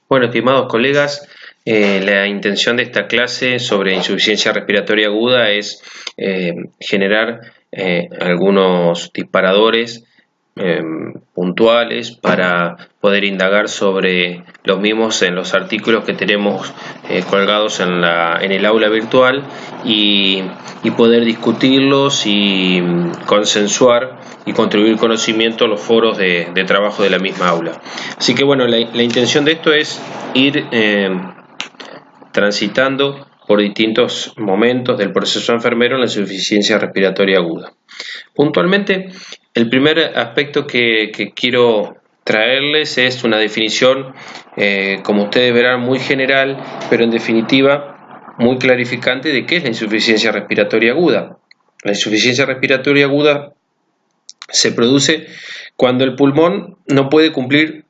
Bueno, estimados colegas, la intención de esta clase sobre insuficiencia respiratoria aguda es generar algunos disparadores puntuales para poder indagar sobre los mismos en los artículos que tenemos colgados en el aula virtual y poder discutirlos y consensuar y contribuir conocimiento a los foros de trabajo de la misma aula. Así que bueno, la intención de esto es ir transitando por distintos momentos del proceso enfermero en la insuficiencia respiratoria aguda. Puntualmente, el primer aspecto que quiero traerles es una definición, como ustedes verán, muy general, pero en definitiva muy clarificante de qué es la insuficiencia respiratoria aguda. La insuficiencia respiratoria aguda se produce cuando el pulmón no puede cumplir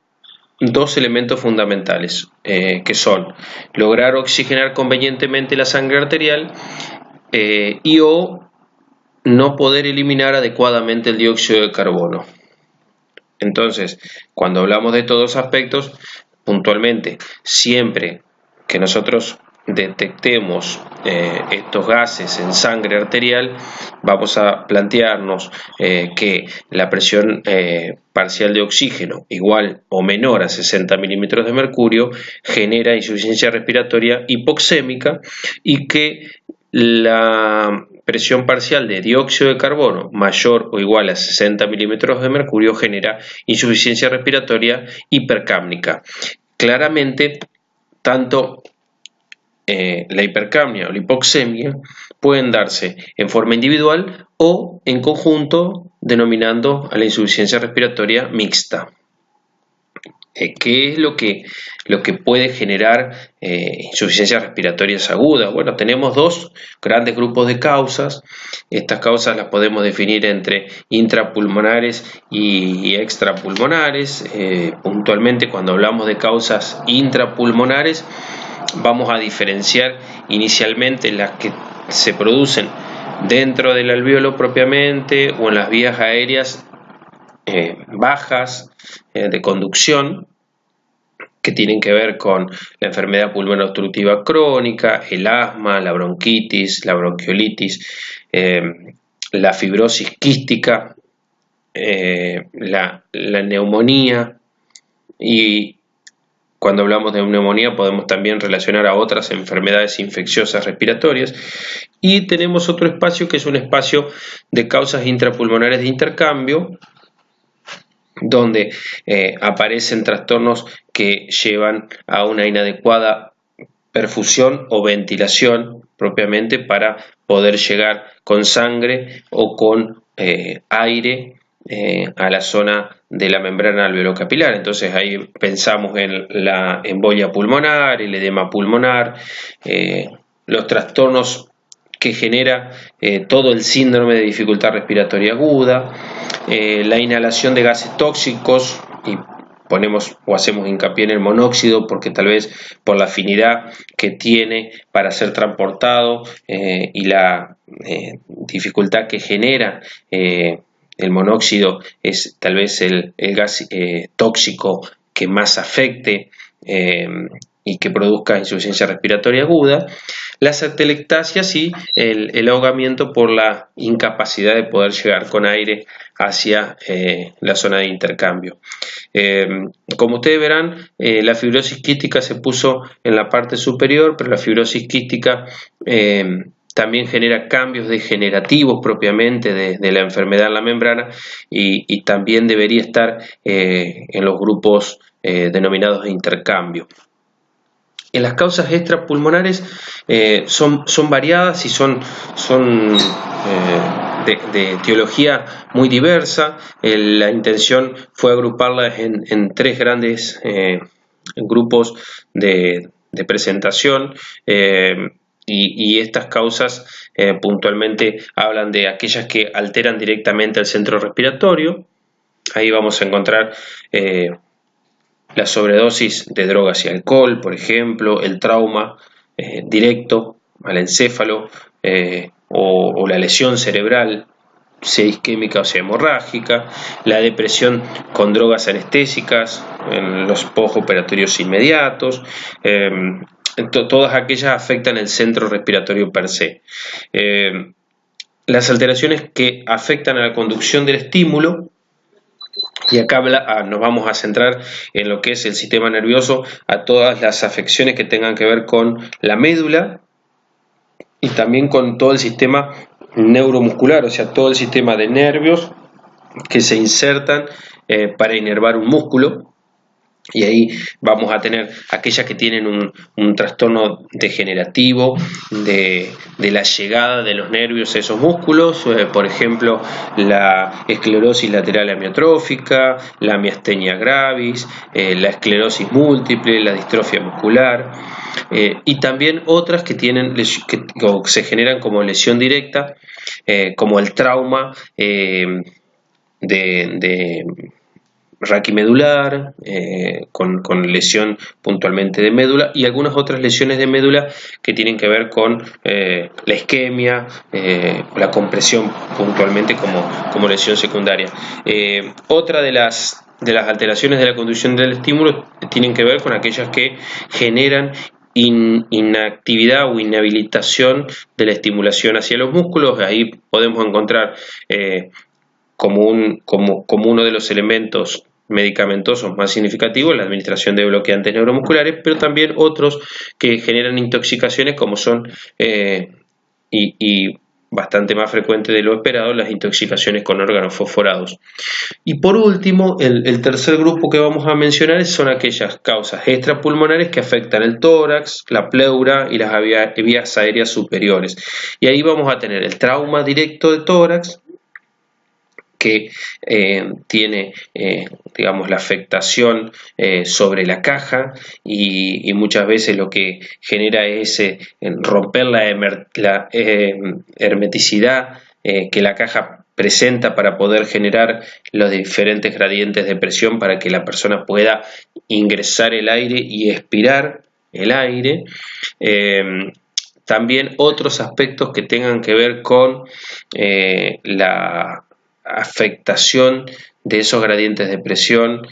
dos elementos fundamentales, que son lograr oxigenar convenientemente la sangre arterial y o no poder eliminar adecuadamente el dióxido de carbono. Entonces, cuando hablamos de estos dos aspectos, puntualmente, siempre que nosotros detectemos estos gases en sangre arterial, vamos a plantearnos que la presión parcial de oxígeno igual o menor a 60 milímetros de mercurio genera insuficiencia respiratoria hipoxémica y que la presión parcial de dióxido de carbono mayor o igual a 60 milímetros de mercurio genera insuficiencia respiratoria hipercápnica. Claramente, tanto la hipercapnia o la hipoxemia pueden darse en forma individual o en conjunto, denominando a la insuficiencia respiratoria mixta. ¿Qué es lo que puede generar insuficiencias respiratorias agudas? Bueno, tenemos dos grandes grupos de causas. Estas causas las podemos definir entre intrapulmonares y extrapulmonares. Puntualmente, cuando hablamos de causas intrapulmonares, vamos a diferenciar inicialmente las que se producen dentro del alvéolo propiamente o en las vías aéreas bajas de conducción, que tienen que ver con la enfermedad pulmonar obstructiva crónica, el asma, la bronquitis, la bronquiolitis, la fibrosis quística, la neumonía, y cuando hablamos de neumonía podemos también relacionar a otras enfermedades infecciosas respiratorias. Y tenemos otro espacio que es un espacio de causas intrapulmonares de intercambio, donde aparecen trastornos que llevan a una inadecuada perfusión o ventilación propiamente para poder llegar con sangre o con aire a la zona de la membrana alveolocapilar. Entonces ahí pensamos en la embolia pulmonar, el edema pulmonar, los trastornos que genera todo el síndrome de dificultad respiratoria aguda, la inhalación de gases tóxicos, y ponemos o hacemos hincapié en el monóxido porque tal vez por la afinidad que tiene para ser transportado y la dificultad que genera el monóxido es tal vez el gas tóxico que más afecte y que produzca insuficiencia respiratoria aguda, las atelectasias y el ahogamiento por la incapacidad de poder llegar con aire hacia la zona de intercambio. Como ustedes verán, la fibrosis quística se puso en la parte superior, pero la fibrosis quística también genera cambios degenerativos propiamente de la enfermedad en la membrana y también debería estar en los grupos denominados de intercambio. En las causas extrapulmonares son variadas y son de etiología muy diversa. La intención fue agruparlas en tres grandes grupos de presentación, y estas causas puntualmente hablan de aquellas que alteran directamente el centro respiratorio. Ahí vamos a encontrar la sobredosis de drogas y alcohol, por ejemplo, el trauma directo al encéfalo o la lesión cerebral sea isquémica o sea hemorrágica, la depresión con drogas anestésicas en los postoperatorios inmediatos, todas aquellas afectan el centro respiratorio per se. Las alteraciones que afectan a la conducción del estímulo, y acá nos vamos a centrar en lo que es el sistema nervioso, a todas las afecciones que tengan que ver con la médula y también con todo el sistema neuromuscular, o sea, todo el sistema de nervios que se insertan para inervar un músculo. Y ahí vamos a tener aquellas que tienen un trastorno degenerativo de la llegada de los nervios a esos músculos, por ejemplo, la esclerosis lateral amiotrófica, la miastenia gravis, la esclerosis múltiple, la distrofia muscular, y también otras que se generan como lesión directa, como el trauma de raquimedular, con lesión puntualmente de médula, y algunas otras lesiones de médula que tienen que ver con la isquemia, la compresión puntualmente como lesión secundaria. Otra de las alteraciones de la conducción del estímulo tienen que ver con aquellas que generan inactividad o inhabilitación de la estimulación hacia los músculos. Ahí podemos encontrar como uno de los elementos medicamentosos más significativos la administración de bloqueantes neuromusculares, pero también otros que generan intoxicaciones, como son y bastante más frecuente de lo esperado, las intoxicaciones con órganos fosforados. Y por último, el tercer grupo que vamos a mencionar son aquellas causas extrapulmonares que afectan el tórax, la pleura y las vías aéreas superiores. Y ahí vamos a tener el trauma directo de tórax, que tiene, digamos, la afectación sobre la caja, y muchas veces lo que genera es romper la hermeticidad que la caja presenta para poder generar los diferentes gradientes de presión para que la persona pueda ingresar el aire y expirar el aire. También otros aspectos que tengan que ver con la afectación de esos gradientes de presión,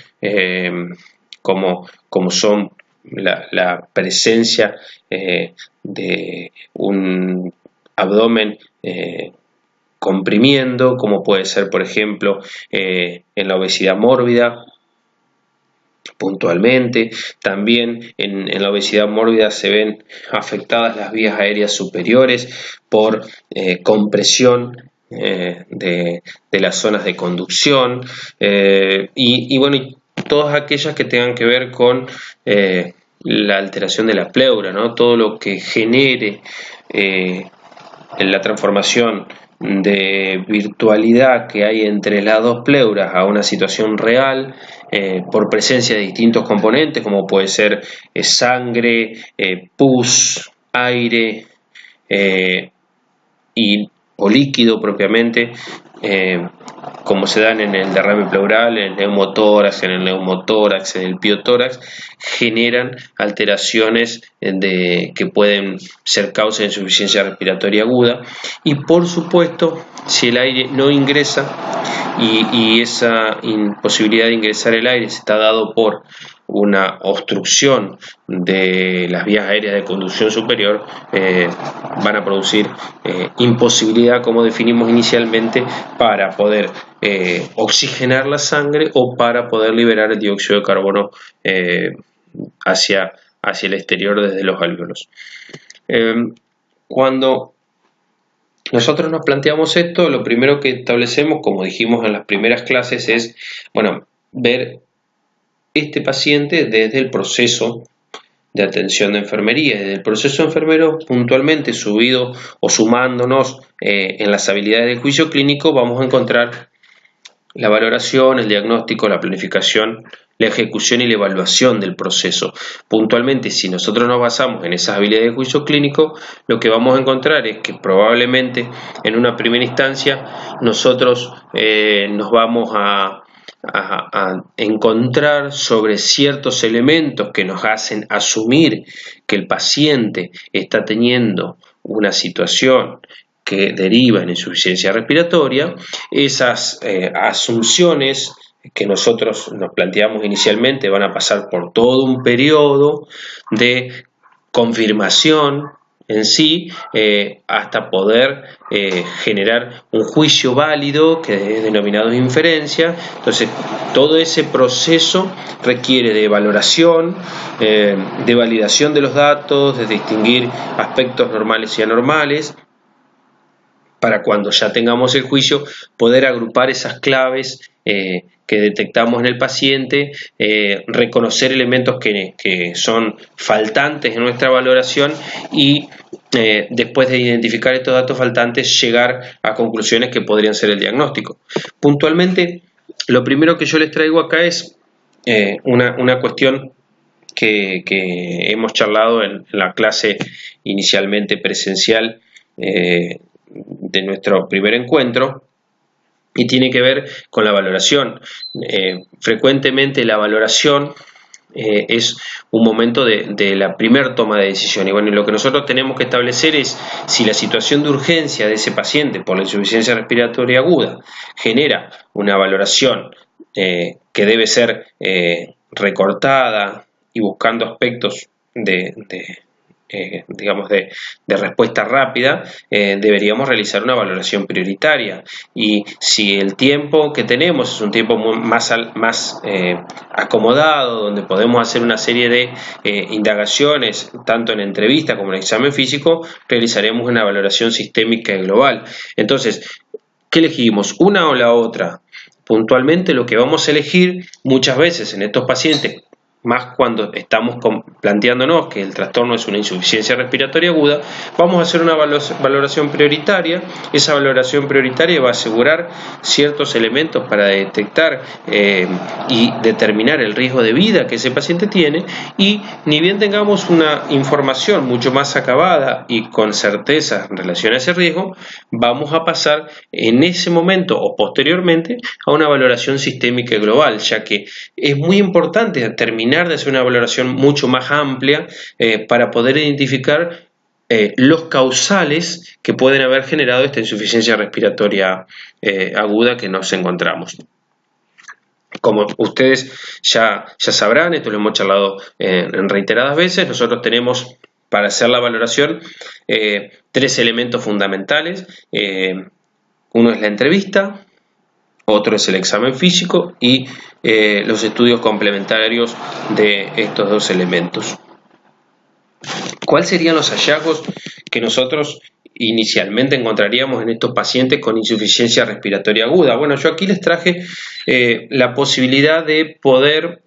como son la presencia de un abdomen comprimiendo, como puede ser, por ejemplo, en la obesidad mórbida. Puntualmente, también en la obesidad mórbida se ven afectadas las vías aéreas superiores por compresión de las zonas de conducción, y todas aquellas que tengan que ver con la alteración de la pleura, ¿no? Todo lo que genere la transformación de virtualidad que hay entre las dos pleuras a una situación real, por presencia de distintos componentes, como puede ser sangre, pus, aire o líquido propiamente, como se dan en el derrame pleural, en el neumotórax, en el piotórax, generan alteraciones que pueden ser causa de insuficiencia respiratoria aguda. Y por supuesto, si el aire no ingresa y esa imposibilidad de ingresar el aire se está dado por una obstrucción de las vías aéreas de conducción superior, van a producir imposibilidad, como definimos inicialmente, para poder oxigenar la sangre o para poder liberar el dióxido de carbono hacia el exterior desde los alvéolos. Cuando nosotros nos planteamos esto, lo primero que establecemos, como dijimos en las primeras clases, es ver este paciente desde el proceso de atención de enfermería, desde el proceso enfermero puntualmente subido o sumándonos en las habilidades del juicio clínico. Vamos a encontrar la valoración, el diagnóstico, la planificación, la ejecución y la evaluación del proceso. Puntualmente, si nosotros nos basamos en esas habilidades de juicio clínico, lo que vamos a encontrar es que probablemente en una primera instancia nosotros nos vamos a encontrar sobre ciertos elementos que nos hacen asumir que el paciente está teniendo una situación que deriva en insuficiencia respiratoria, esas asunciones que nosotros nos planteamos inicialmente van a pasar por todo un periodo de confirmación en sí, hasta poder generar un juicio válido que es denominado inferencia. Entonces, todo ese proceso requiere de valoración, de validación de los datos, de distinguir aspectos normales y anormales, para cuando ya tengamos el juicio poder agrupar esas claves que detectamos en el paciente, reconocer elementos que son faltantes en nuestra valoración y después de identificar estos datos faltantes llegar a conclusiones que podrían ser el diagnóstico. Puntualmente, lo primero que yo les traigo acá es una cuestión que hemos charlado en la clase inicialmente presencial de nuestro primer encuentro, y tiene que ver con la valoración. Frecuentemente la valoración es un momento de la primer toma de decisión, y bueno, lo que nosotros tenemos que establecer es si la situación de urgencia de ese paciente por la insuficiencia respiratoria aguda genera una valoración que debe ser recortada y buscando aspectos digamos de respuesta rápida, deberíamos realizar una valoración prioritaria. Y si el tiempo que tenemos es un tiempo más acomodado, donde podemos hacer una serie de indagaciones tanto en entrevista como en examen físico, realizaremos una valoración sistémica y global. Entonces, ¿qué elegimos? ¿Una o la otra? Puntualmente, lo que vamos a elegir muchas veces en estos pacientes, más cuando estamos planteándonos que el trastorno es una insuficiencia respiratoria aguda, vamos a hacer una valoración prioritaria. Esa valoración prioritaria va a asegurar ciertos elementos para detectar y determinar el riesgo de vida que ese paciente tiene, y ni bien tengamos una información mucho más acabada y con certeza en relación a ese riesgo, vamos a pasar en ese momento o posteriormente a una valoración sistémica y global, ya que es muy importante terminar de hacer una valoración mucho más amplia para poder identificar los causales que pueden haber generado esta insuficiencia respiratoria aguda que nos encontramos. Como ustedes ya sabrán, esto lo hemos charlado en reiteradas veces, nosotros tenemos para hacer la valoración 3 elementos fundamentales. Uno es la entrevista, otro es el examen físico y los estudios complementarios de estos 2 elementos. ¿Cuáles serían los hallazgos que nosotros inicialmente encontraríamos en estos pacientes con insuficiencia respiratoria aguda? Bueno, yo aquí les traje la posibilidad de poder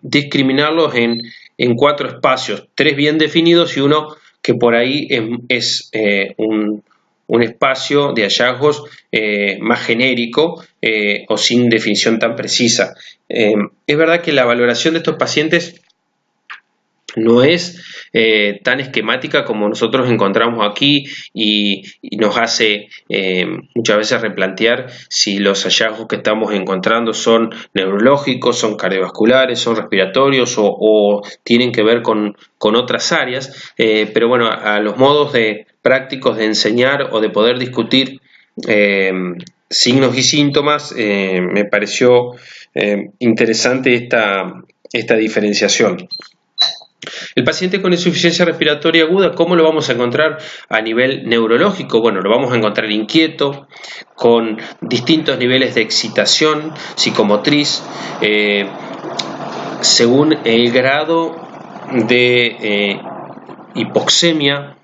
discriminarlos en 4 espacios, 3 bien definidos y uno que por ahí es un espacio de hallazgos más genérico o sin definición tan precisa. Es verdad que la valoración de estos pacientes no es tan esquemática como nosotros encontramos aquí y nos hace muchas veces replantear si los hallazgos que estamos encontrando son neurológicos, son cardiovasculares, son respiratorios o tienen que ver con otras áreas, pero bueno, a los modos prácticos de enseñar o de poder discutir signos y síntomas, me pareció interesante esta diferenciación. El paciente con insuficiencia respiratoria aguda, ¿cómo lo vamos a encontrar a nivel neurológico? Bueno, lo vamos a encontrar inquieto, con distintos niveles de excitación psicomotriz, según el grado de hipoxemia.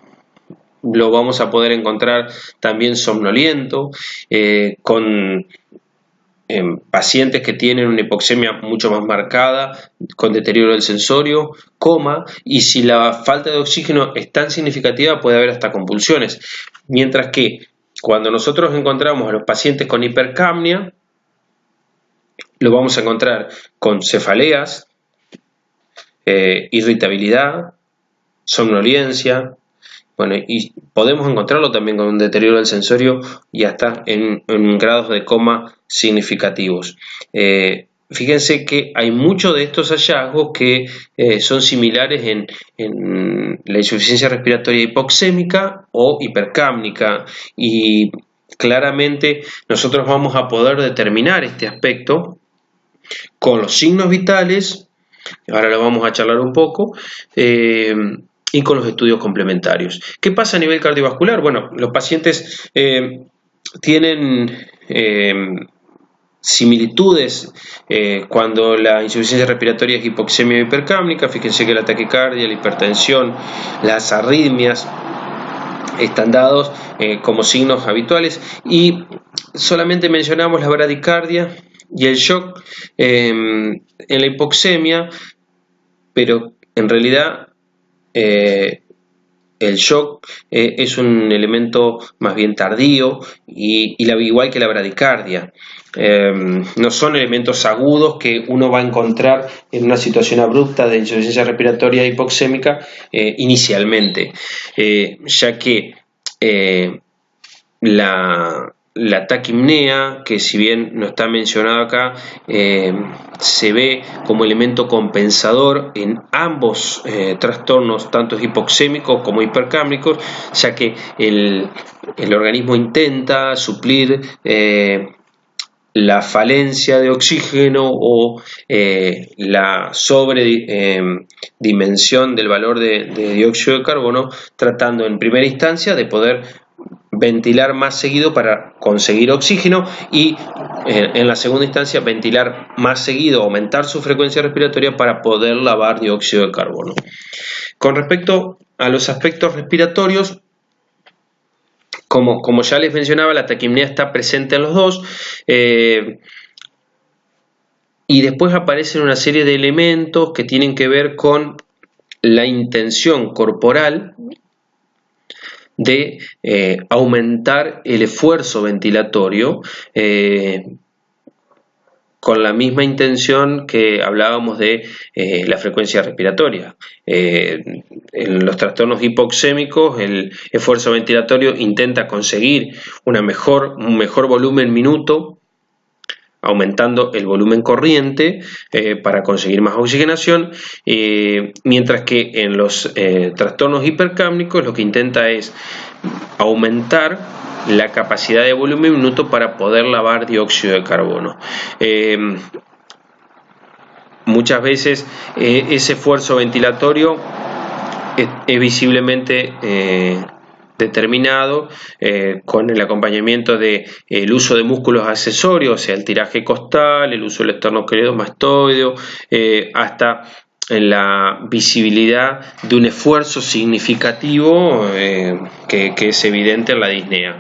Lo vamos a poder encontrar también somnoliento, con pacientes que tienen una hipoxemia mucho más marcada, con deterioro del sensorio, coma, y si la falta de oxígeno es tan significativa puede haber hasta convulsiones. Mientras que cuando nosotros encontramos a los pacientes con hipercapnia, lo vamos a encontrar con cefaleas, irritabilidad, somnolencia. Bueno, y podemos encontrarlo también con un deterioro del sensorio y hasta en grados de coma significativos. fíjense que hay muchos de estos hallazgos que son similares en la insuficiencia respiratoria hipoxémica o hipercápnica, y claramente nosotros vamos a poder determinar este aspecto con los signos vitales, ahora lo vamos a charlar un poco, y con los estudios complementarios. ¿Qué pasa a nivel cardiovascular? Bueno, los pacientes tienen similitudes cuando la insuficiencia respiratoria es hipoxemia o hipercápnica. Fíjense que la taquicardia, la hipertensión, las arritmias están dados como signos habituales, y solamente mencionamos la bradicardia y el shock en la hipoxemia, pero en realidad el shock es un elemento más bien tardío, igual que la bradicardia. No son elementos agudos que uno va a encontrar en una situación abrupta de insuficiencia respiratoria hipoxémica inicialmente, ya que la taquipnea, que si bien no está mencionado acá, se ve como elemento compensador en ambos trastornos, tanto hipoxémicos como hipercápnicos, ya que el organismo intenta suplir la falencia de oxígeno o la sobredimensión del valor de dióxido de carbono, tratando en primera instancia de poder ventilar más seguido para conseguir oxígeno, y en la segunda instancia ventilar más seguido, aumentar su frecuencia respiratoria para poder lavar dióxido de carbono. Con respecto a los aspectos respiratorios, como ya les mencionaba, la taquipnea está presente en los dos, y después aparecen una serie de elementos que tienen que ver con la intención corporal de aumentar el esfuerzo ventilatorio con la misma intención que hablábamos de la frecuencia respiratoria. En los trastornos hipoxémicos, el esfuerzo ventilatorio intenta conseguir un mejor volumen minuto, aumentando el volumen corriente para conseguir más oxigenación, mientras que en los trastornos hipercápnicos lo que intenta es aumentar la capacidad de volumen minuto para poder lavar dióxido de carbono. Muchas veces ese esfuerzo ventilatorio es visiblemente determinado con el acompañamiento del uso de músculos accesorios, o sea, el tiraje costal, el uso del esternocleidomastoideo, hasta la visibilidad de un esfuerzo significativo que es evidente en la disnea.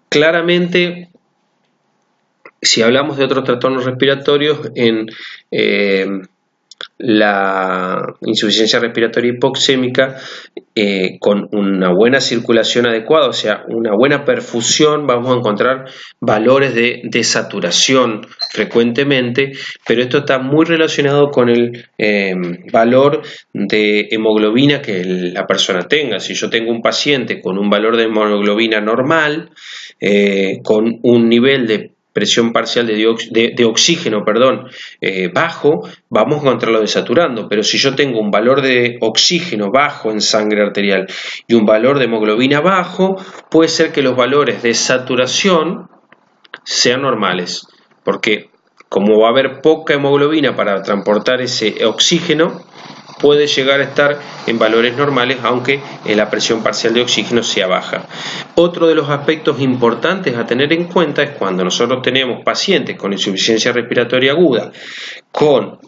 Claramente, si hablamos de otros trastornos respiratorios, en la insuficiencia respiratoria hipoxémica, con una buena circulación adecuada, o sea, una buena perfusión, vamos a encontrar valores de saturación frecuentemente, pero esto está muy relacionado con el valor de hemoglobina que la persona tenga. Si yo tengo un paciente con un valor de hemoglobina normal, con un nivel de presión parcial de oxígeno bajo, vamos a encontrarlo desaturando. Pero si yo tengo un valor de oxígeno bajo en sangre arterial y un valor de hemoglobina bajo, puede ser que los valores de saturación sean normales, porque como va a haber poca hemoglobina para transportar ese oxígeno, puede llegar a estar en valores normales, aunque la presión parcial de oxígeno sea baja. Otro de los aspectos importantes a tener en cuenta es cuando nosotros tenemos pacientes con insuficiencia respiratoria aguda, con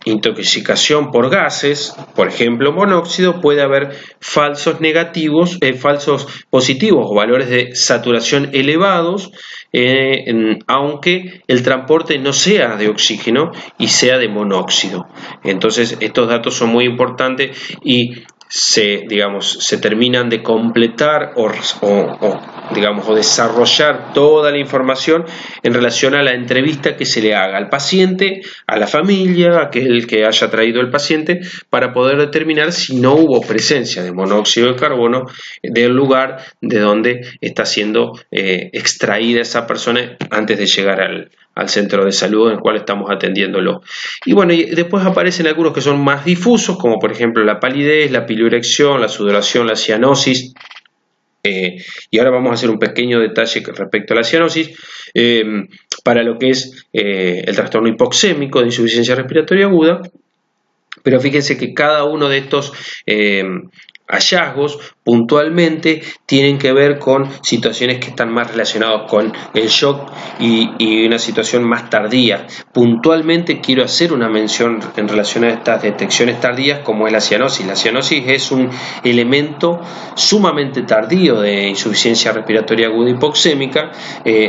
intoxicación por gases, por ejemplo monóxido, puede haber falsos positivos o valores de saturación elevados, aunque el transporte no sea de oxígeno y sea de monóxido. Entonces estos datos son muy importantes y se terminan de completar o desarrollar toda la información en relación a la entrevista que se le haga al paciente, a la familia, a aquel que haya traído el paciente, para poder determinar si no hubo presencia de monóxido de carbono del lugar de donde está siendo extraída esa persona antes de llegar al centro de salud en el cual estamos atendiéndolo. Y bueno, y después aparecen algunos que son más difusos, como por ejemplo la palidez, la pilurección, la sudoración, la cianosis. Y ahora vamos a hacer un pequeño detalle respecto a la cianosis. Para lo que es el trastorno hipoxémico de insuficiencia respiratoria aguda, pero fíjense que cada uno de estos hallazgos puntualmente tienen que ver con situaciones que están más relacionadas con el shock y una situación más tardía. Puntualmente quiero hacer una mención en relación a estas detecciones tardías, como es la cianosis. La cianosis es un elemento sumamente tardío de insuficiencia respiratoria aguda hipoxémica.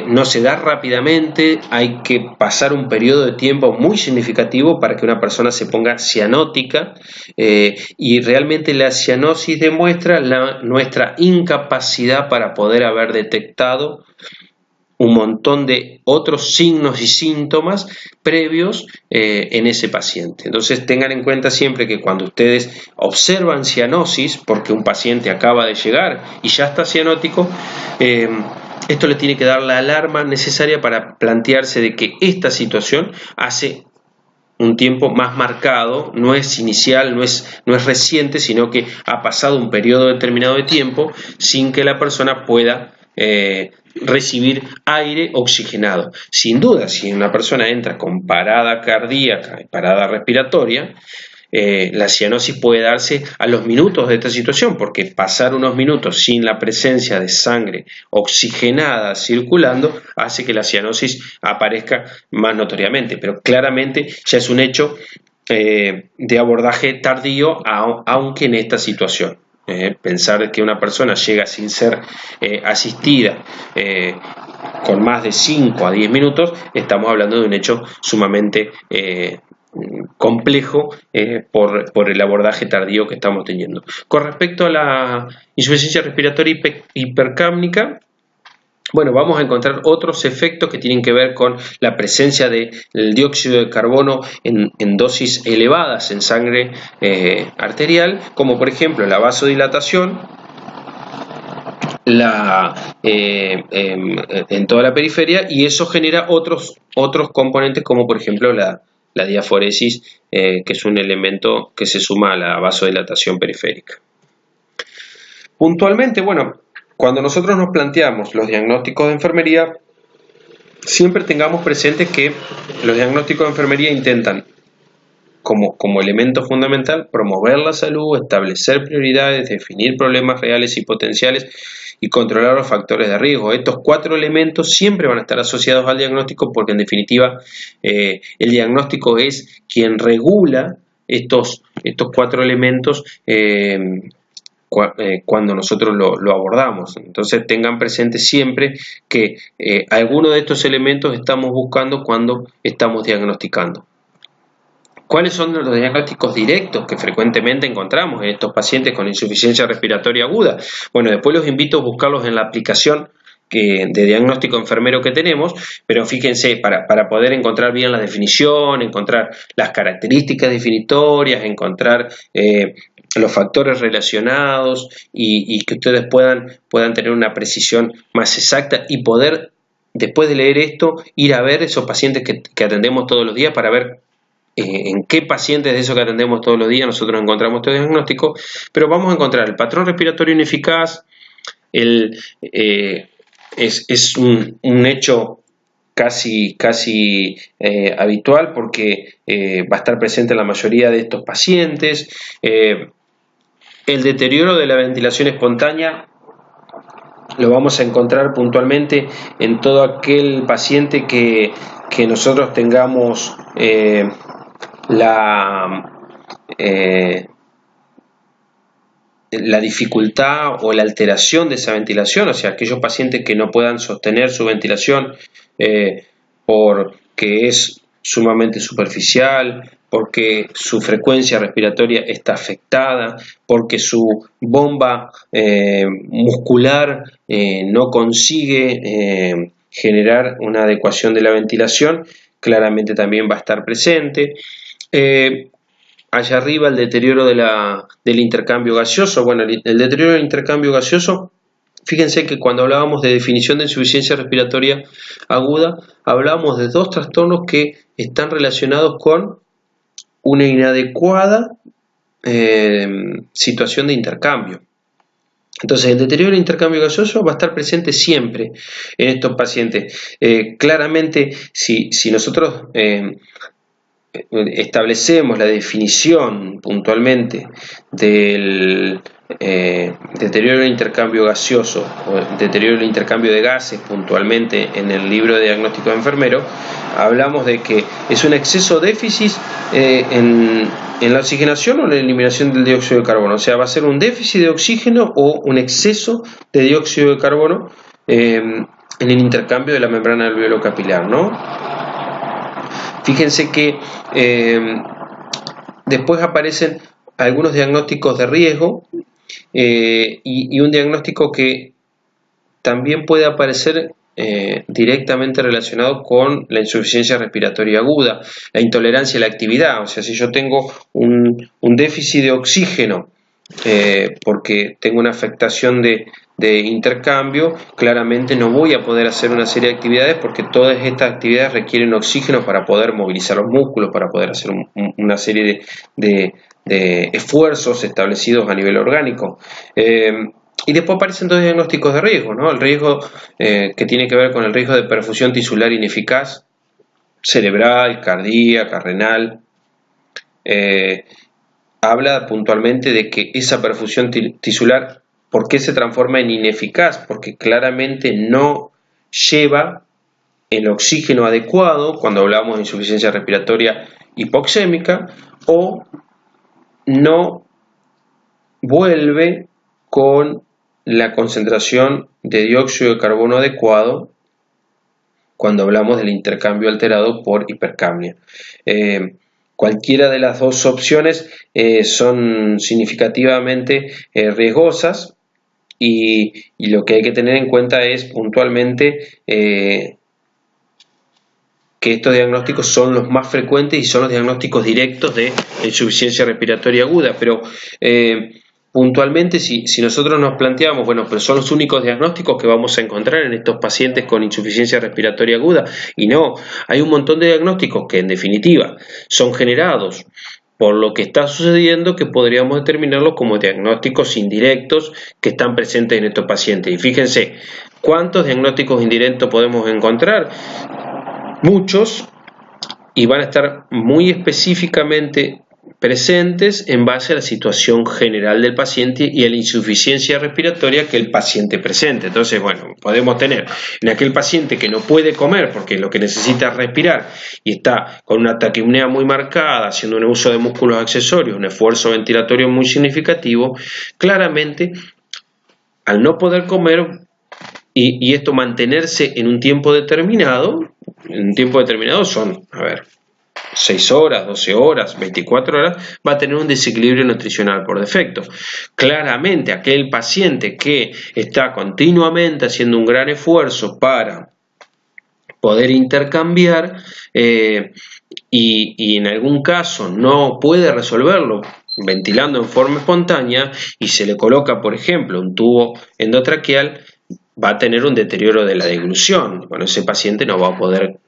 No se da rápidamente, hay que pasar un periodo de tiempo muy significativo para que una persona se ponga cianótica, y realmente la cianosis demuestra nuestra incapacidad para poder haber detectado un montón de otros signos y síntomas previos en ese paciente. Entonces tengan en cuenta siempre que cuando ustedes observan cianosis, porque un paciente acaba de llegar y ya está cianótico, esto les tiene que dar la alarma necesaria para plantearse de que esta situación hace un tiempo más marcado, no es inicial, no es reciente, sino que ha pasado un periodo determinado de tiempo sin que la persona pueda recibir aire oxigenado. Sin duda, si una persona entra con parada cardíaca y parada respiratoria, la cianosis puede darse a los minutos de esta situación, porque pasar unos minutos sin la presencia de sangre oxigenada circulando hace que la cianosis aparezca más notoriamente, pero claramente ya es un hecho de abordaje tardío, aunque en esta situación. Pensar que una persona llega sin ser asistida con más de 5 a 10 minutos, estamos hablando de un hecho sumamente complejo por el abordaje tardío que estamos teniendo. Con respecto a la insuficiencia respiratoria hipercápnica, bueno, vamos a encontrar otros efectos que tienen que ver con la presencia del dióxido de carbono en dosis elevadas en sangre arterial, como por ejemplo la vasodilatación, en toda la periferia, y eso genera otros componentes como por ejemplo la diaforesis, que es un elemento que se suma a la vasodilatación periférica. Puntualmente, bueno, cuando nosotros nos planteamos los diagnósticos de enfermería, siempre tengamos presente que los diagnósticos de enfermería intentan, como elemento fundamental, promover la salud, establecer prioridades, definir problemas reales y potenciales y controlar los factores de riesgo. Estos 4 elementos siempre van a estar asociados al diagnóstico, porque en definitiva el diagnóstico es quien regula estos 4 elementos cuando nosotros lo abordamos. Entonces tengan presente siempre que alguno de estos elementos estamos buscando cuando estamos diagnosticando. ¿Cuáles son los diagnósticos directos que frecuentemente encontramos en estos pacientes con insuficiencia respiratoria aguda? Bueno, después los invito a buscarlos en la aplicación de diagnóstico enfermero que tenemos, pero fíjense, para poder encontrar bien la definición, encontrar las características definitorias, encontrar los factores relacionados y que ustedes puedan tener una precisión más exacta y poder, después de leer esto, ir a ver esos pacientes que atendemos todos los días para ver en qué pacientes de esos que atendemos todos los días nosotros encontramos este diagnóstico. Pero vamos a encontrar el patrón respiratorio ineficaz, es un hecho casi habitual, porque va a estar presente en la mayoría de estos pacientes. El deterioro de la ventilación espontánea lo vamos a encontrar puntualmente en todo aquel paciente que nosotros tengamos la dificultad o la alteración de esa ventilación, o sea, aquellos pacientes que no puedan sostener su ventilación porque es sumamente superficial, porque su frecuencia respiratoria está afectada, porque su bomba muscular no consigue generar una adecuación de la ventilación, claramente también va a estar presente. Allá arriba el deterioro del intercambio gaseoso. Bueno, el deterioro del intercambio gaseoso fíjense que cuando hablábamos de definición de insuficiencia respiratoria aguda, hablábamos de dos trastornos que están relacionados con una inadecuada situación de intercambio. Entonces, el deterioro del intercambio gaseoso va a estar presente siempre en estos pacientes. Claramente, si nosotros establecemos la definición puntualmente del deterioro del intercambio gaseoso o deterioro del intercambio de gases puntualmente en el libro de diagnóstico de enfermero, hablamos de que es un exceso déficit en la oxigenación o en la eliminación del dióxido de carbono. O sea, va a ser un déficit de oxígeno o un exceso de dióxido de carbono en el intercambio de la membrana alveolo capilar, ¿no? Fíjense que después aparecen algunos diagnósticos de riesgo y un diagnóstico que también puede aparecer directamente relacionado con la insuficiencia respiratoria aguda, la intolerancia a la actividad. O sea, si yo tengo un déficit de oxígeno porque tengo una afectación de intercambio, claramente no voy a poder hacer una serie de actividades porque todas estas actividades requieren oxígeno para poder movilizar los músculos, para poder hacer una serie de esfuerzos establecidos a nivel orgánico. Y después aparecen dos diagnósticos de riesgo, ¿no? El riesgo que tiene que ver con el riesgo de perfusión tisular ineficaz, cerebral, cardíaca, renal. Habla puntualmente de que esa perfusión tisular, ¿por qué se transforma en ineficaz? Porque claramente no lleva el oxígeno adecuado cuando hablamos de insuficiencia respiratoria hipoxémica, o no vuelve con la concentración de dióxido de carbono adecuado cuando hablamos del intercambio alterado por hipercapnia. Cualquiera de las dos opciones son significativamente riesgosas y lo que hay que tener en cuenta es puntualmente que estos diagnósticos son los más frecuentes y son los diagnósticos directos de insuficiencia respiratoria aguda, pero puntualmente si nosotros nos planteamos, bueno, pero son los únicos diagnósticos que vamos a encontrar en estos pacientes con insuficiencia respiratoria aguda, y no, hay un montón de diagnósticos que en definitiva son generados por lo que está sucediendo, que podríamos determinarlos como diagnósticos indirectos que están presentes en estos pacientes. Y fíjense, ¿cuántos diagnósticos indirectos podemos encontrar? Muchos, y van a estar muy específicamente presentes en base a la situación general del paciente y a la insuficiencia respiratoria que el paciente presente. Entonces, bueno, podemos tener en aquel paciente que no puede comer porque lo que necesita es respirar y está con una taquipnea muy marcada, haciendo un uso de músculos accesorios, un esfuerzo ventilatorio muy significativo, claramente al no poder comer y esto mantenerse en un tiempo determinado, son, 6 horas, 12 horas, 24 horas, va a tener un desequilibrio nutricional por defecto. Claramente, aquel paciente que está continuamente haciendo un gran esfuerzo para poder intercambiar y en algún caso no puede resolverlo ventilando en forma espontánea y se le coloca, por ejemplo, un tubo endotraqueal, va a tener un deterioro de la deglución. Bueno, ese paciente no va a poder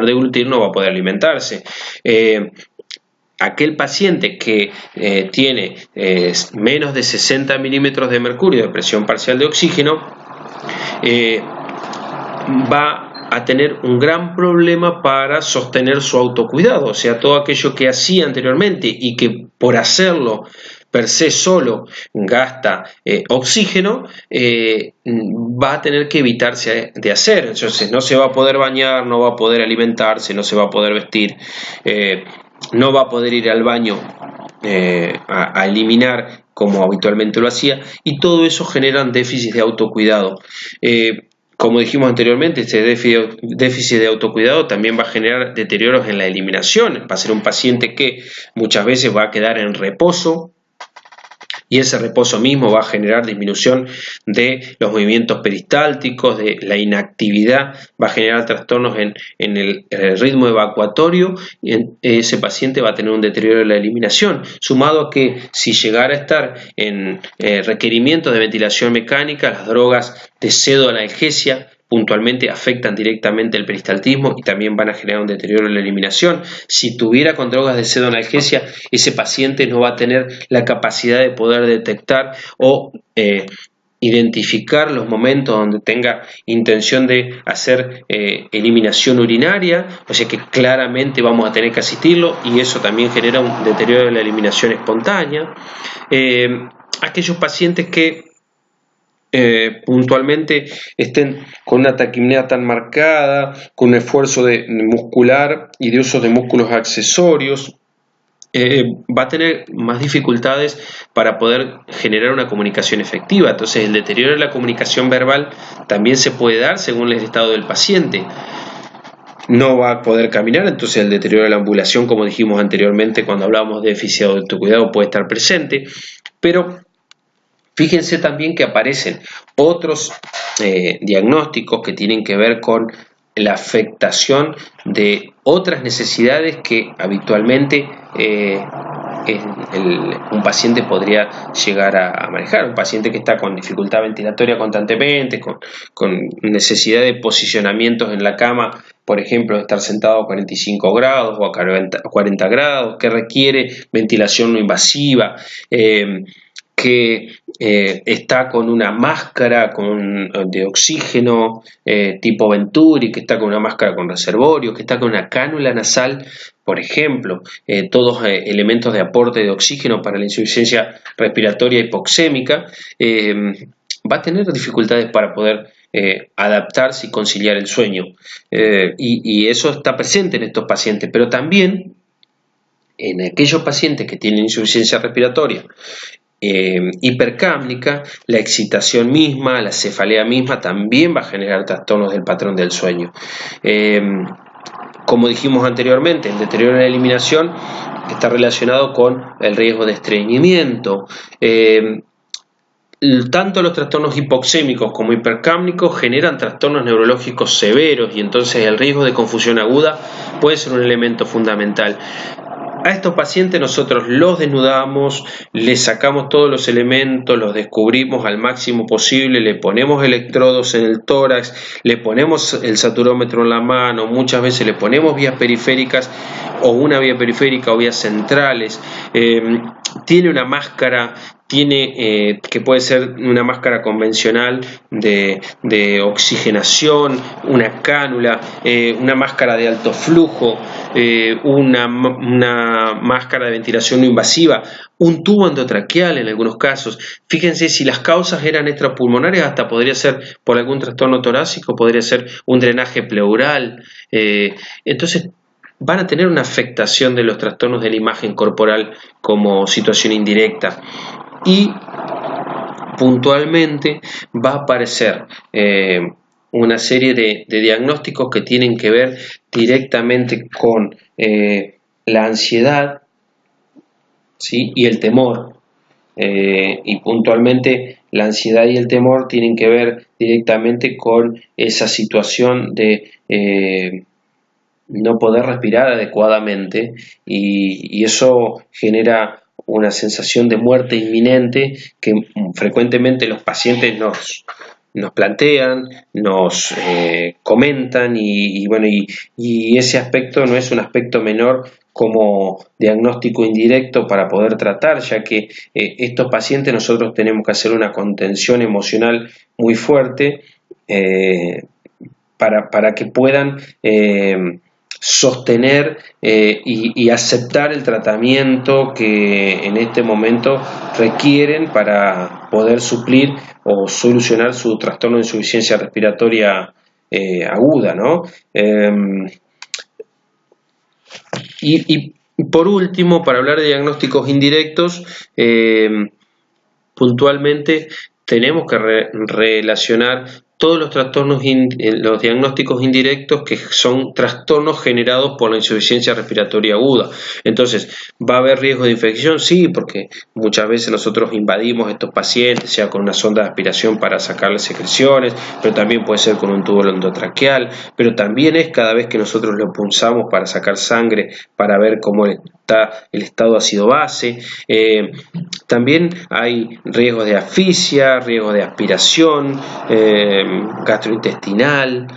deglutir, no va a poder alimentarse. Aquel paciente que tiene menos de 60 milímetros de mercurio de presión parcial de oxígeno va a tener un gran problema para sostener su autocuidado, o sea, todo aquello que hacía anteriormente y que por hacerlo per se solo gasta oxígeno, va a tener que evitarse de hacer. Entonces no se va a poder bañar, no va a poder alimentarse, no se va a poder vestir, no va a poder ir al baño a eliminar como habitualmente lo hacía, y todo eso genera déficit de autocuidado. Como dijimos anteriormente, este déficit de autocuidado también va a generar deterioros en la eliminación. Va a ser un paciente que muchas veces va a quedar en reposo, y ese reposo mismo va a generar disminución de los movimientos peristálticos, de la inactividad, va a generar trastornos en el ritmo evacuatorio y ese paciente va a tener un deterioro de la eliminación, sumado a que si llegara a estar en requerimientos de ventilación mecánica, las drogas de pseudoanalgesia puntualmente afectan directamente el peristaltismo y también van a generar un deterioro en la eliminación. Si tuviera con drogas de pseudoanalgesia, ese paciente no va a tener la capacidad de poder detectar o identificar los momentos donde tenga intención de hacer eliminación urinaria, o sea que claramente vamos a tener que asistirlo y eso también genera un deterioro de la eliminación espontánea. Aquellos pacientes que puntualmente estén con una taquipnea tan marcada, con un esfuerzo muscular y de uso de músculos accesorios, va a tener más dificultades para poder generar una comunicación efectiva. Entonces el deterioro de la comunicación verbal también se puede dar según el estado del paciente. No va a poder caminar, entonces el deterioro de la ambulación, como dijimos anteriormente cuando hablábamos de déficit de autocuidado, puede estar presente, pero fíjense también que aparecen otros diagnósticos que tienen que ver con la afectación de otras necesidades que habitualmente un paciente podría llegar a manejar. Un paciente que está con dificultad ventilatoria constantemente, con necesidad de posicionamientos en la cama, por ejemplo, estar sentado a 45 grados o a 40 grados, que requiere ventilación no invasiva, que está con una máscara de oxígeno tipo Venturi, que está con una máscara con reservorio, que está con una cánula nasal, por ejemplo, todos elementos de aporte de oxígeno para la insuficiencia respiratoria hipoxémica, va a tener dificultades para poder adaptarse y conciliar el sueño. Y eso está presente en estos pacientes, pero también en aquellos pacientes que tienen insuficiencia respiratoria hipercápnica, la excitación misma, la cefalea misma también va a generar trastornos del patrón del sueño. Como dijimos anteriormente, el deterioro de la eliminación está relacionado con el riesgo de estreñimiento. Tanto los trastornos hipoxémicos como hipercápnicos generan trastornos neurológicos severos y entonces el riesgo de confusión aguda puede ser un elemento fundamental. A estos pacientes nosotros los desnudamos, les sacamos todos los elementos, los descubrimos al máximo posible, le ponemos electrodos en el tórax, le ponemos el saturómetro en la mano, muchas veces le ponemos vías periféricas o una vía periférica o vías centrales, tiene una máscara, que puede ser una máscara convencional de oxigenación, una cánula, una máscara de alto flujo, una máscara de ventilación no invasiva, un tubo endotraqueal en algunos casos. Fíjense, si las causas eran extrapulmonares, hasta podría ser por algún trastorno torácico, podría ser un drenaje pleural. Entonces van a tener una afectación de los trastornos de la imagen corporal como situación indirecta. Y puntualmente va a aparecer una serie de diagnósticos que tienen que ver directamente con la ansiedad, ¿sí? Y el temor. Y puntualmente la ansiedad y el temor tienen que ver directamente con esa situación de no poder respirar adecuadamente y eso genera una sensación de muerte inminente que frecuentemente los pacientes nos plantean, nos comentan y ese aspecto no es un aspecto menor como diagnóstico indirecto para poder tratar, ya que estos pacientes nosotros tenemos que hacer una contención emocional muy fuerte para que puedan sostener y aceptar el tratamiento que en este momento requieren para poder suplir o solucionar su trastorno de insuficiencia respiratoria aguda, ¿no? Y por último, para hablar de diagnósticos indirectos, puntualmente tenemos que relacionar todos los trastornos, los diagnósticos indirectos, que son trastornos generados por la insuficiencia respiratoria aguda. Entonces, ¿va a haber riesgo de infección? Sí, porque muchas veces nosotros invadimos a estos pacientes, sea con una sonda de aspiración para sacarles secreciones, pero también puede ser con un tubo endotraqueal, pero también es cada vez que nosotros lo punzamos para sacar sangre, para ver cómo está el estado ácido-base. También hay riesgos de asfixia, riesgos de aspiración, gastrointestinal,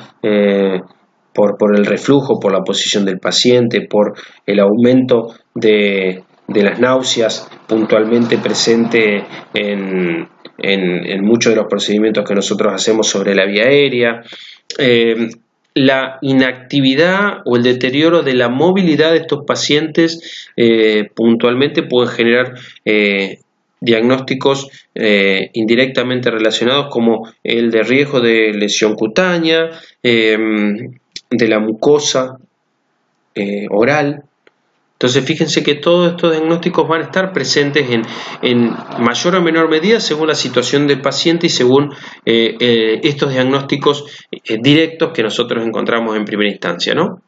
por el reflujo, por la posición del paciente, por el aumento de las náuseas puntualmente presente en muchos de los procedimientos que nosotros hacemos sobre la vía aérea. La inactividad o el deterioro de la movilidad de estos pacientes puntualmente pueden generar diagnósticos indirectamente relacionados, como el de riesgo de lesión cutánea, de la mucosa oral. Entonces, fíjense que todos estos diagnósticos van a estar presentes en mayor o menor medida según la situación del paciente y según estos diagnósticos directos que nosotros encontramos en primera instancia, ¿no?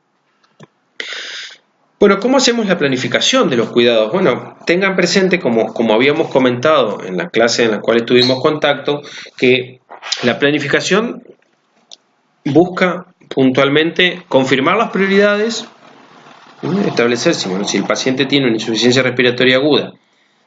Bueno, ¿cómo hacemos la planificación de los cuidados? Bueno, tengan presente, como habíamos comentado en la clase en la cual tuvimos contacto, que la planificación busca puntualmente confirmar las prioridades, establecer si el paciente tiene una insuficiencia respiratoria aguda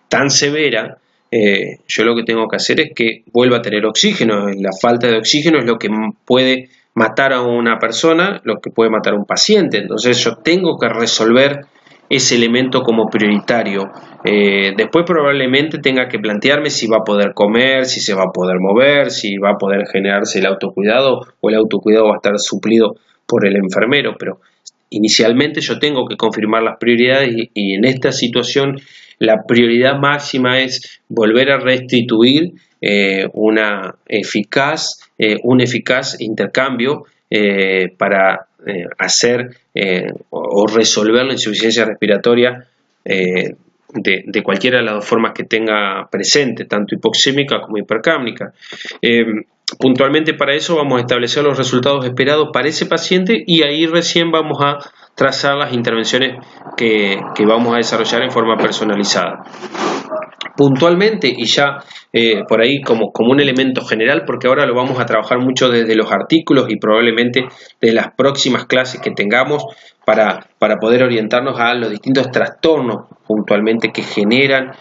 tan severa, yo lo que tengo que hacer es que vuelva a tener oxígeno. La falta de oxígeno es lo que puede matar a una persona, lo que puede matar a un paciente. Entonces yo tengo que resolver ese elemento como prioritario. Después probablemente tenga que plantearme si va a poder comer, si se va a poder mover, si va a poder generarse el autocuidado o el autocuidado va a estar suplido por el enfermero, pero inicialmente yo tengo que confirmar las prioridades y en esta situación la prioridad máxima es volver a restituir un eficaz intercambio para hacer o resolver la insuficiencia respiratoria de cualquiera de las dos formas que tenga presente, tanto hipoxémica como hipercápnica. Puntualmente para eso vamos a establecer los resultados esperados para ese paciente y ahí recién vamos a trazar las intervenciones que vamos a desarrollar en forma personalizada. Puntualmente, y ya por ahí como un elemento general, porque ahora lo vamos a trabajar mucho desde los artículos y probablemente de las próximas clases que tengamos para poder orientarnos a los distintos trastornos puntualmente que generan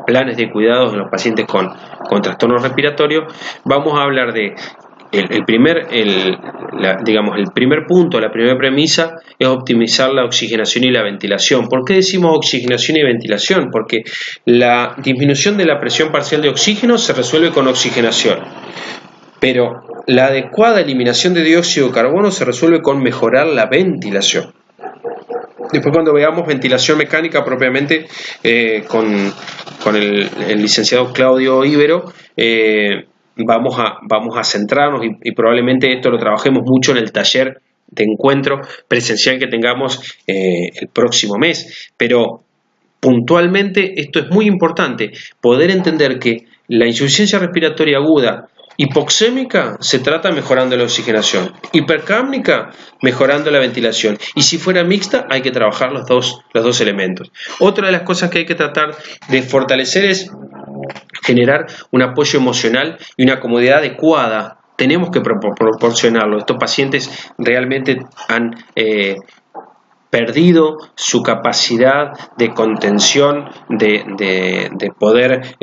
planes de cuidados en los pacientes con trastornos respiratorios. Vamos a hablar de el primer punto, la primera premisa es optimizar la oxigenación y la ventilación. ¿Por qué decimos oxigenación y ventilación? Porque la disminución de la presión parcial de oxígeno se resuelve con oxigenación, pero la adecuada eliminación de dióxido de carbono se resuelve con mejorar la ventilación. Después, cuando veamos ventilación mecánica propiamente con el licenciado Claudio Ibero, vamos a centrarnos y probablemente esto lo trabajemos mucho en el taller de encuentro presencial que tengamos el próximo mes. Pero puntualmente esto es muy importante, poder entender que la insuficiencia respiratoria aguda hipoxémica se trata mejorando la oxigenación, hipercápnica mejorando la ventilación, y si fuera mixta hay que trabajar los dos elementos. Otra de las cosas que hay que tratar de fortalecer es generar un apoyo emocional y una comodidad adecuada. Tenemos que proporcionarlo. Estos pacientes realmente han perdido su capacidad de contención, de poder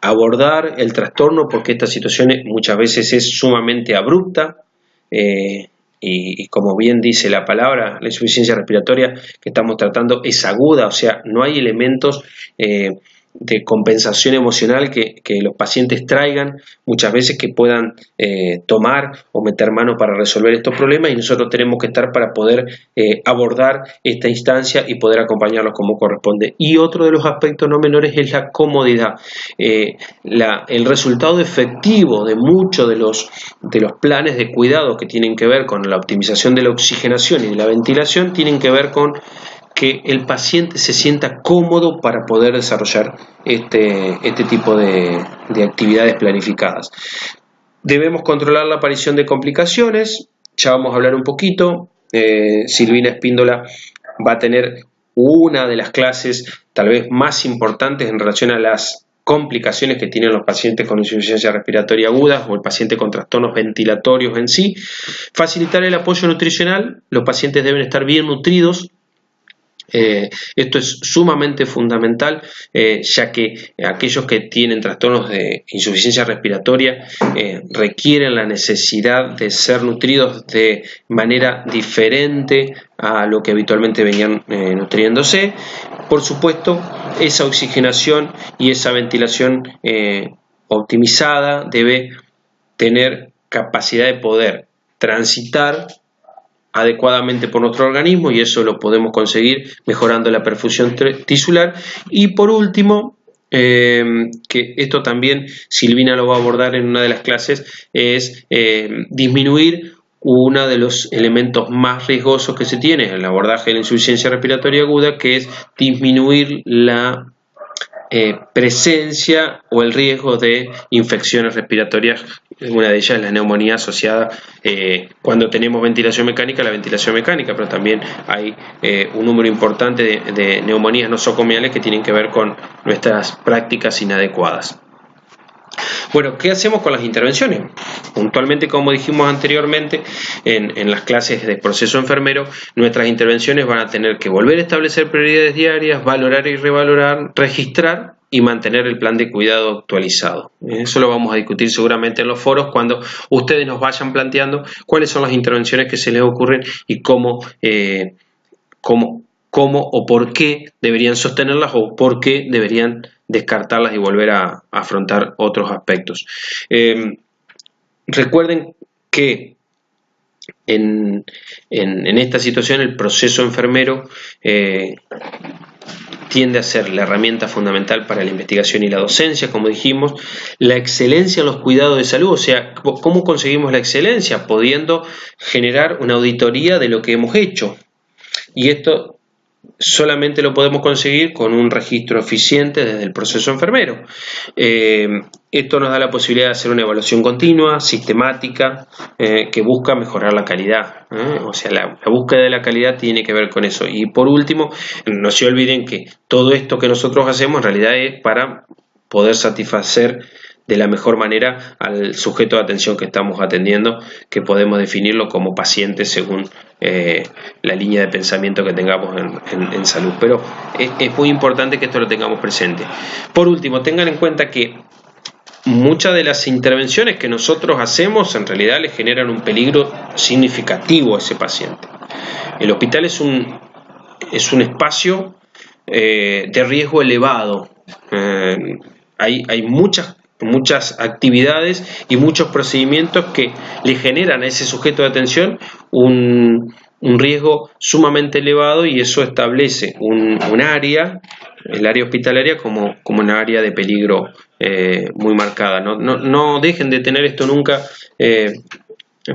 abordar el trastorno, porque esta situación muchas veces es sumamente abrupta y como bien dice la palabra, la insuficiencia respiratoria que estamos tratando es aguda, o sea, no hay elementos de compensación emocional que los pacientes traigan muchas veces que puedan tomar o meter mano para resolver estos problemas, y nosotros tenemos que estar para poder abordar esta instancia y poder acompañarlos como corresponde. Y otro de los aspectos no menores es la comodidad. El resultado efectivo de muchos de los planes de cuidado que tienen que ver con la optimización de la oxigenación y de la ventilación tienen que ver con que el paciente se sienta cómodo para poder desarrollar este tipo de actividades planificadas. Debemos controlar la aparición de complicaciones, ya vamos a hablar un poquito. Silvina Espíndola va a tener una de las clases tal vez más importantes en relación a las complicaciones que tienen los pacientes con insuficiencia respiratoria aguda o el paciente con trastornos ventilatorios en sí. Facilitar el apoyo nutricional, los pacientes deben estar bien nutridos. Esto es sumamente fundamental, ya que aquellos que tienen trastornos de insuficiencia respiratoria requieren la necesidad de ser nutridos de manera diferente a lo que habitualmente venían nutriéndose. Por supuesto, esa oxigenación y esa ventilación optimizada debe tener capacidad de poder transitar adecuadamente por nuestro organismo, y eso lo podemos conseguir mejorando la perfusión tisular. Y por último, que esto también Silvina lo va a abordar en una de las clases, es disminuir uno de los elementos más riesgosos que se tiene en el abordaje de la insuficiencia respiratoria aguda, que es disminuir la presencia o el riesgo de infecciones respiratorias. Una de ellas es la neumonía asociada cuando tenemos ventilación mecánica, la ventilación mecánica, pero también hay un número importante de neumonías nosocomiales que tienen que ver con nuestras prácticas inadecuadas. Bueno, ¿qué hacemos con las intervenciones? Puntualmente, como dijimos anteriormente, en las clases de proceso enfermero, nuestras intervenciones van a tener que volver a establecer prioridades diarias, valorar y revalorar, registrar y mantener el plan de cuidado actualizado. Eso lo vamos a discutir seguramente en los foros cuando ustedes nos vayan planteando cuáles son las intervenciones que se les ocurren y cómo o por qué deberían sostenerlas o por qué deberían descartarlas y volver a afrontar otros aspectos. Recuerden que en esta situación el proceso enfermero tiende a ser la herramienta fundamental para la investigación y la docencia, como dijimos. La excelencia en los cuidados de salud, o sea, ¿cómo conseguimos la excelencia? Pudiendo generar una auditoría de lo que hemos hecho. Y esto solamente lo podemos conseguir con un registro eficiente desde el proceso enfermero. Esto nos da la posibilidad de hacer una evaluación continua, sistemática, que busca mejorar la calidad. O sea, la búsqueda de la calidad tiene que ver con eso. Y por último, no se olviden que todo esto que nosotros hacemos en realidad es para poder satisfacer de la mejor manera al sujeto de atención que estamos atendiendo, que podemos definirlo como paciente según la línea de pensamiento que tengamos en salud. Pero es muy importante que esto lo tengamos presente. Por último, tengan en cuenta que muchas de las intervenciones que nosotros hacemos en realidad le generan un peligro significativo a ese paciente. El hospital es un espacio de riesgo elevado. Hay muchas actividades y muchos procedimientos que le generan a ese sujeto de atención un riesgo sumamente elevado, y eso establece un área, el área hospitalaria, como una área de peligro muy marcada. No dejen de tener esto nunca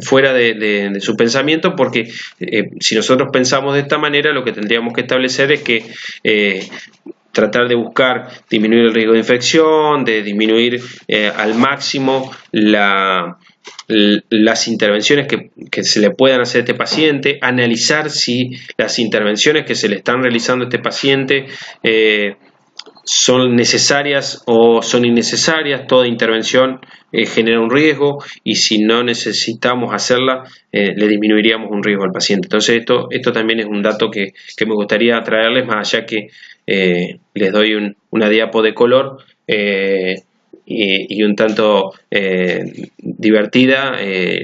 fuera de su pensamiento, porque si nosotros pensamos de esta manera, lo que tendríamos que establecer es que tratar de buscar disminuir el riesgo de infección, de disminuir al máximo las intervenciones que se le puedan hacer a este paciente, analizar si las intervenciones que se le están realizando a este paciente son necesarias o son innecesarias. Toda intervención genera un riesgo, y si no necesitamos hacerla, le disminuiríamos un riesgo al paciente. Entonces esto también es un dato que me gustaría traerles, más allá que les doy una diapo de color y un tanto divertida,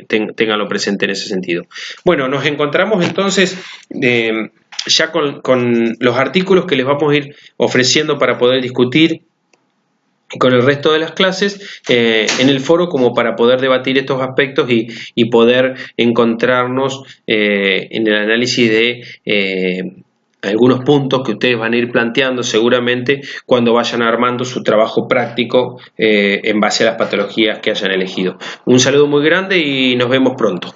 ténganlo presente en ese sentido. Bueno, nos encontramos entonces ya con los artículos que les vamos a ir ofreciendo para poder discutir con el resto de las clases en el foro, como para poder debatir estos aspectos y poder encontrarnos en el análisis de algunos puntos que ustedes van a ir planteando seguramente cuando vayan armando su trabajo práctico en base a las patologías que hayan elegido. Un saludo muy grande y nos vemos pronto.